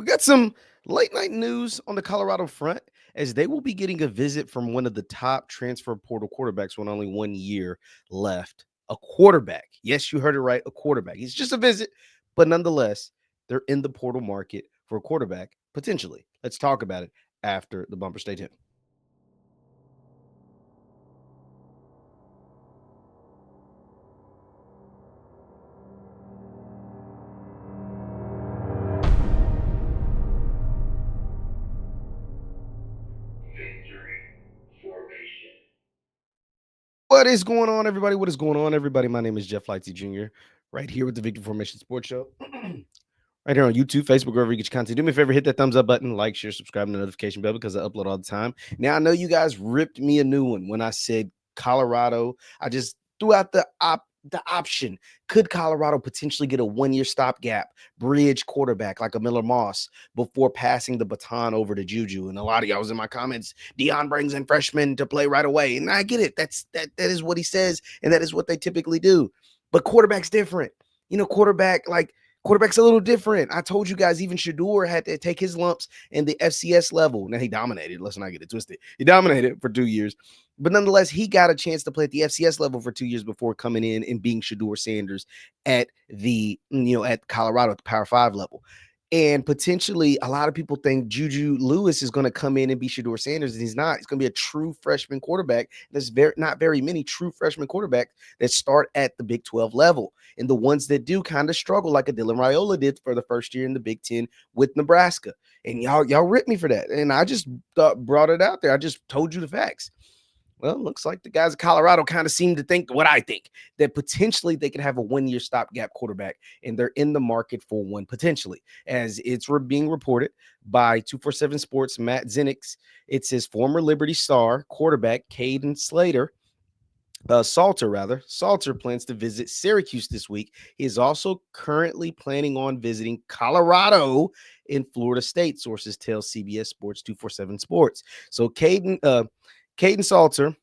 We got some late night news on the Colorado front as they will be getting a visit from one of the top transfer portal quarterbacks with only 1 year left. A quarterback. Yes, you heard it right. A quarterback. It's just a visit, but nonetheless, they're in the portal market for a quarterback potentially. Let's talk about it after the bumper. Stay tuned. What is going on, everybody? What is going on, everybody? My name is JeffLightsyJr. Right here with the Victory Formation Sports Show. Right here on YouTube, Facebook, wherever you get your content. Do me a favor, hit that thumbs up button, like, share, subscribe, and the notification bell because I upload all the time. Now, I know you guys ripped me a new one when I said Colorado. I just threw out the option. Could Colorado potentially get a 1 year stopgap bridge quarterback like a Miller Moss before passing the baton over to Juju? And a lot of y'all was in my comments. Deion brings in freshmen to play right away, and I get it. That is what he says, and that is what they typically do. But quarterback's different. Quarterback's a little different. I told you guys, even Shador had to take his lumps in the FCS level. Now, he dominated. Let's not get it twisted. He dominated for 2 years. But nonetheless, he got a chance to play at the FCS level for 2 years before coming in and being Shador Sanders at at Colorado at the Power 5 level. And potentially, a lot of people think Juju Lewis is going to come in and be Shador Sanders, and he's not. He's going to be a true freshman quarterback. There's not very many true freshman quarterbacks that start at the Big 12 level. And the ones that do kind of struggle, like a Dylan Raiola did for the first year in the Big 10 with Nebraska. And y'all ripped me for that. And I just brought it out there. I just told you the facts. Well, it looks like the guys at Colorado kind of seem to think what I think, that potentially they could have a 1 year stopgap quarterback, and they're in the market for one potentially. As it's being reported by 247 Sports, Matt Zenix, it says former Liberty star quarterback Kaidon Salter plans to visit Syracuse this week. He is also currently planning on visiting Colorado in Florida State, sources tell CBS Sports 247 Sports. So Kaidon Salter,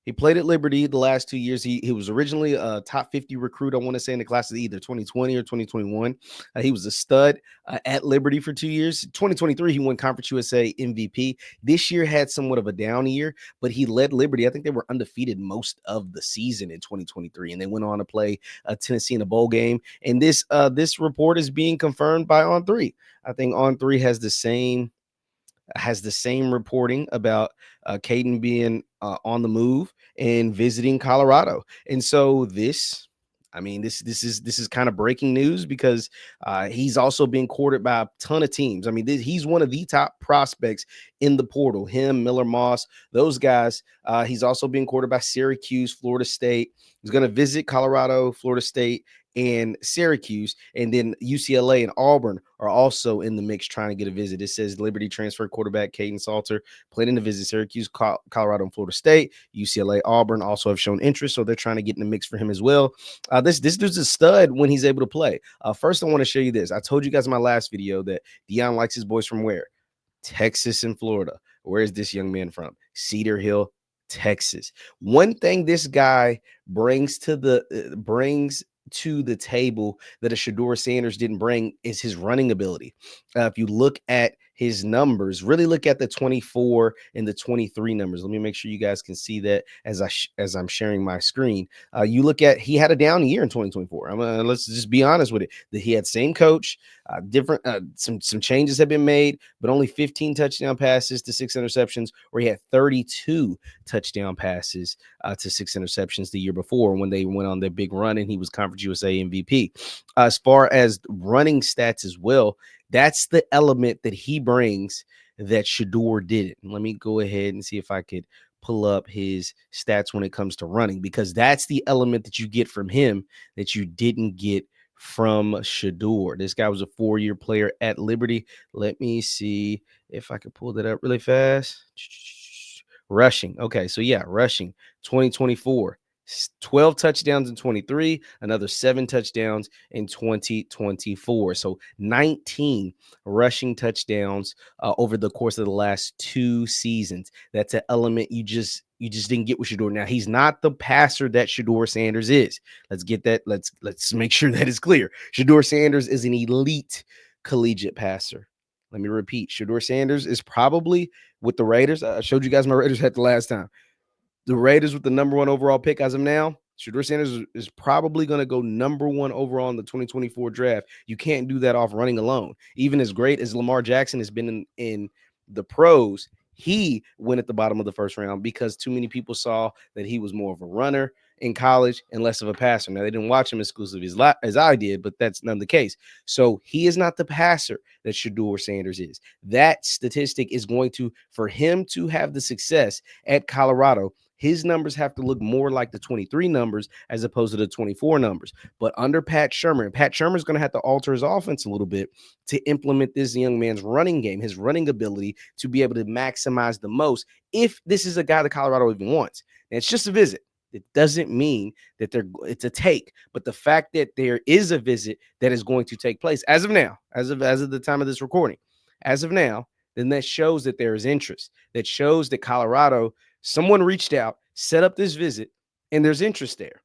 he played at Liberty the last 2 years. He was originally a top 50 recruit, I want to say, in the class of either 2020 or 2021. He was a stud at Liberty for 2 years. 2023, he won Conference USA MVP. This year had somewhat of a down year, but he led Liberty. I think they were undefeated most of the season in 2023, and they went on to play Tennessee in a bowl game. And this report is being confirmed by On3. I think On3 has the same reporting about Kaidon being on the move and visiting Colorado. And so this is kind of breaking news because he's also being courted by a ton of teams. I mean, he's one of the top prospects in the portal. Him, Miller Moss, those guys. He's also being courted by Syracuse, Florida State. He's going to visit Colorado, Florida State, and Syracuse, and then UCLA and Auburn are also in the mix trying to get a visit. It says Liberty transfer quarterback Kaidon Salter planning to visit Syracuse, Colorado, and Florida State. UCLA, Auburn also have shown interest, so they're trying to get in the mix for him as well. This dude's a stud when he's able to play. First, I want to show you this. I told you guys in my last video that Deion likes his boys from where? Texas and Florida. Where is this young man from? Cedar Hill, Texas. One thing this guy brings to the table that a Shador Sanders didn't bring is his running ability. If you look at his numbers, really look at the 24 and the 23 numbers. Let me make sure you guys can see that as I'm sharing my screen. You look at, he had a down year in 2024. Let's just be honest with it. That he had same coach, some changes have been made, but only 15 touchdown passes to 6 interceptions, where he had 32 touchdown passes to 6 interceptions the year before when they went on their big run and he was Conference USA MVP. As far as running stats as well, that's the element that he brings that Shador didn't. Let me go ahead and see if I could pull up his stats when it comes to running, because that's the element that you get from him that you didn't get from Shador. This guy was a 4-year player at Liberty. Let me see if I could pull that up really fast. Rushing. Okay, so yeah, rushing 2024. 12 touchdowns in 23, another 7 touchdowns in 2024. So 19 rushing touchdowns over the course of the last 2 seasons. That's an element you just didn't get with Shador. Now, he's not the passer that Shador Sanders is. Let's get that. Let's make sure that is clear. Shador Sanders is an elite collegiate passer. Let me repeat. Shedeur Sanders is probably with the Raiders. I showed you guys my Raiders hat the last time. The Raiders with the number 1 overall pick as of now. Shedeur Sanders is probably going to go number 1 overall in the 2024 draft. You can't do that off running alone. Even as great as Lamar Jackson has been in the pros, he went at the bottom of the first round because too many people saw that he was more of a runner in college and less of a passer. Now, they didn't watch him exclusively as I did, but that's none the case. So he is not the passer that Shedeur Sanders is. That statistic is going to, for him to have the success at Colorado, his numbers have to look more like the 23 numbers as opposed to the 24 numbers. But under Pat Shurmur, and Pat Shurmur is going to have to alter his offense a little bit to implement this young man's running game, his running ability to be able to maximize the most if this is a guy that Colorado even wants. And it's just a visit. It doesn't mean that it's a take, but the fact that there is a visit that is going to take place as of now, as of the time of this recording, as of now, then that shows that there is interest. That shows that Colorado, someone reached out, set up this visit, and there's interest there.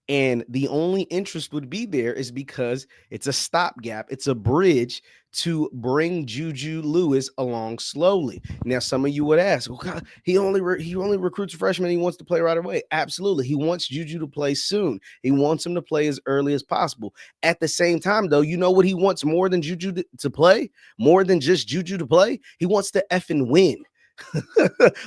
And the only interest would be there is because it's a stopgap. It's a bridge to bring Juju Lewis along slowly. Now, some of you would ask, well, God, he only recruits freshmen. He wants to play right away. Absolutely. He wants Juju to play soon. He wants him to play as early as possible. At the same time, though, you know what he wants more than Juju to play? More than just Juju to play? He wants to effing win.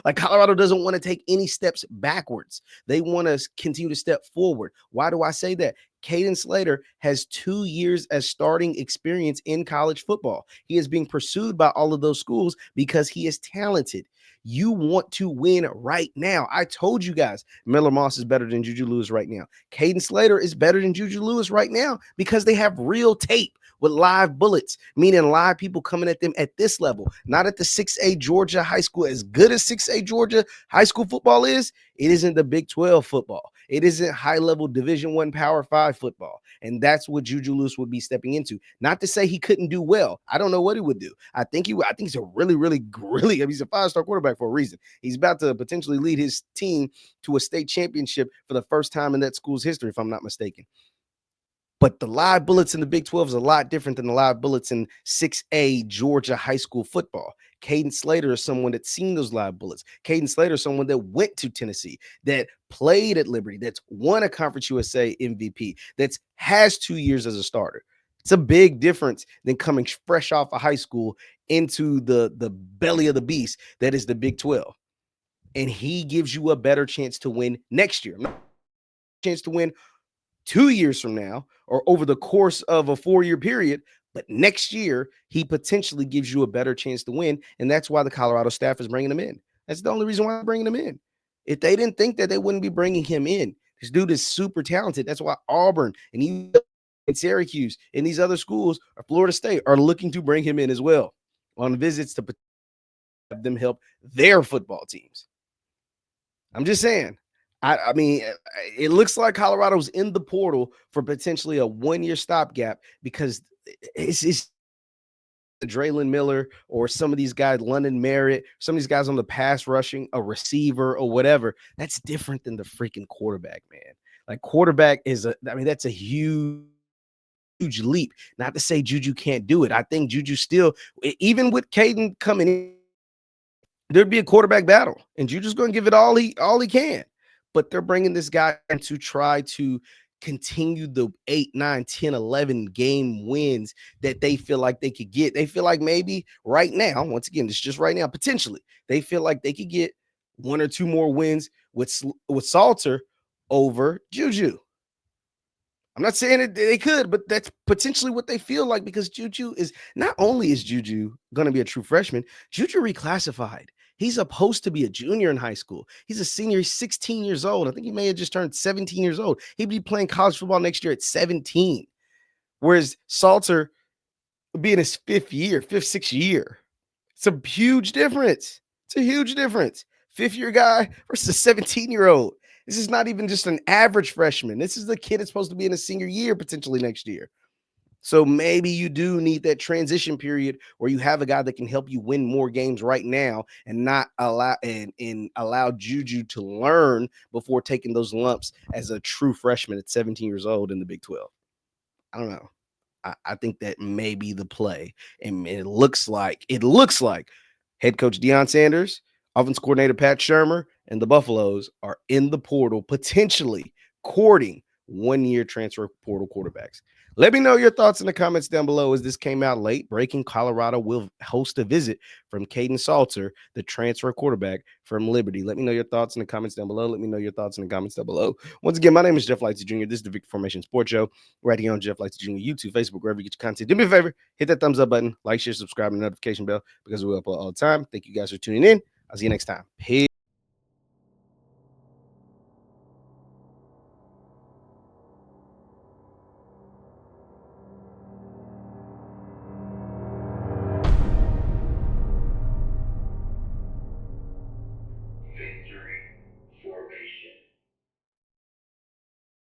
Like Colorado doesn't want to take any steps backwards. They want to continue to step forward. Why do I say that? Kaidon Salter has 2 years as starting experience in college football. He is being pursued by all of those schools because he is talented. You want to win right now. I told you guys, Miller Moss is better than Juju Lewis right now. Kaidon Salter is better than Juju Lewis right now because they have real tape with live bullets, meaning live people coming at them at this level, not at the 6A Georgia high school. As good as 6A Georgia high school football is, it isn't the Big 12 football. It isn't high-level Division I Power 5 football. And that's what Juju Lewis would be stepping into. Not to say he couldn't do well. I don't know what he would do. I think he's a really, he's a 5-star quarterback for a reason. He's about to potentially lead his team to a state championship for the first time in that school's history, if I'm not mistaken. But the live bullets in the Big 12 is a lot different than the live bullets in 6A Georgia high school football. Kaidon Salter is someone that's seen those live bullets. Kaidon Salter is someone that went to Tennessee, that played at Liberty, that's won a Conference USA MVP, that has 2 years as a starter. It's a big difference than coming fresh off of high school into the belly of the beast that is the Big 12. And he gives you a better chance to win next year. Chance to win 2 years from now or over the course of a 4-year period, but next year he potentially gives you a better chance to win, and that's why the Colorado staff is bringing him in. That's the only reason why they're bringing him in. If they didn't think that, they wouldn't be bringing him in. This dude is super talented. That's why Auburn and Syracuse and these other schools, or Florida State, are looking to bring him in as well on visits to have them help their football teams. I'm just saying. I mean, it looks like Colorado's in the portal for potentially a 1-year stopgap because it's Draylon Miller or some of these guys, London Merritt, some of these guys on the pass rushing, a receiver or whatever. That's different than the freaking quarterback, man. Like quarterback that's a huge leap. Not to say Juju can't do it. I think Juju still, even with Kaidon coming in, there'd be a quarterback battle, and Juju's going to give it all he can. But they're bringing this guy in to try to continue the 8, 9, 10, 11 game wins that they feel like they could get. They feel like maybe right now, once again, it's just right now, potentially, they feel like they could get 1 or 2 more wins with Salter over Juju. I'm not saying that they could, but that's potentially what they feel like because Juju is not only is Juju going to be a true freshman, Juju reclassified. He's supposed to be a junior in high school. He's a senior. He's 16 years old. I think he may have just turned 17 years old. He'd be playing college football next year at 17. Whereas Salter would be in his 6th year. It's a huge difference. It's a huge difference. 5th-year guy versus a 17-year-old. This is not even just an average freshman. This is the kid that's supposed to be in a senior year potentially next year. So maybe you do need that transition period where you have a guy that can help you win more games right now and not allow Juju to learn before taking those lumps as a true freshman at 17 years old in the Big 12. I don't know. I think that may be the play. And it looks like head coach Deion Sanders, offense coordinator Pat Shermer, and the Buffaloes are in the portal, potentially courting one-year transfer portal quarterbacks. Let me know your thoughts in the comments down below. As this came out late, breaking, Colorado will host a visit from Kaidon Salter, the transfer quarterback from Liberty. Let me know your thoughts in the comments down below. Once again, my name is Jeff Lightsy Jr. This is the Victory Formation Sports Show right here on Jeff Lightsy Jr. YouTube, Facebook, wherever you get your content. Do me a favor, hit that thumbs up button, like, share, subscribe, and the notification bell because we upload all the time. Thank you guys for tuning in. I'll see you next time. Peace.